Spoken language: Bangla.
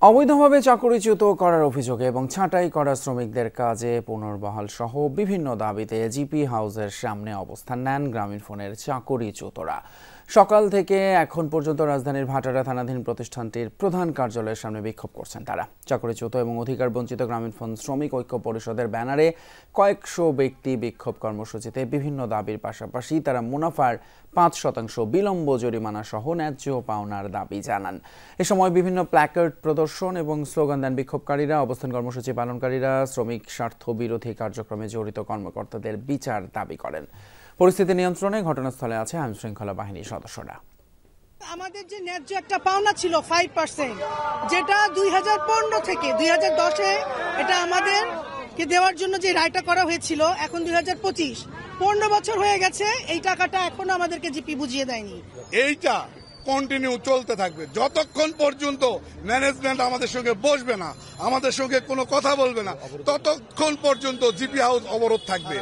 অবৈধভাবে চাকরিচ্যুত করার অভিযোগে এবং ছাঁটাই করা শ্রমিকদের কাজে পুনর্বহাল সহ বিভিন্ন দাবিতে জিপি হাউসের সামনে অবস্থান নেন গ্রামীণফোনের চাকরিচ্যুতরা। সকাল থেকে এখন পর্যন্ত রাজধানীর ভাটারা থানাধীন প্রতিষ্ঠানটির প্রধান কার্যালয়ের সামনে বিক্ষোভ করছেন তারা। চাকরিচ্যুত এবং অধিকার বঞ্চিত গ্রামীণফোন শ্রমিক ঐক্য পরিষদের ব্যানারে কয়েকশো ব্যক্তি বিক্ষোভ কর্মসূচিতে বিভিন্ন দাবির পাশাপাশি তারা মুনাফার ৫% বিলম্ব জরিমানা সহ ন্যায্য পাওনার দাবি জানান। এ সময় বিভিন্ন প্ল্যাকার্ড প্রদর্শন এবং স্লোগান দেন বিক্ষোভকারীরা। অবস্থান কর্মসূচি পালনকারীরা শ্রমিক স্বার্থ বিরোধী কার্যক্রমে জড়িত কর্মকর্তাদের বিচার দাবি করেন। পরিস্থিতি নিয়ন্ত্রণে ঘটনাস্থলে আছে আইনশৃঙ্খলা বাহিনীর সদস্যরা। আমাদের যে ন্যায্য একটা পাওনা ছিল 5%, যেটা 2015 থেকে 2010-এ এটা আমাদেরকে দেওয়ার জন্য যে রায়টা করা হয়েছিল, এখন 2025 15 বছর হয়ে গেছে, এই টাকাটা এখনো আমাদেরকে জিপি বুঝিয়ে দেয়নি। এইটা কন্টিনিউ চলতে থাকবে যতক্ষণ পর্যন্ত ম্যানেজমেন্ট আমাদের সঙ্গে বসবে না, আমাদের সঙ্গে কোনো কথা বলবে না, ততক্ষণ পর্যন্ত জিপি হাউস অবরোধ থাকবে।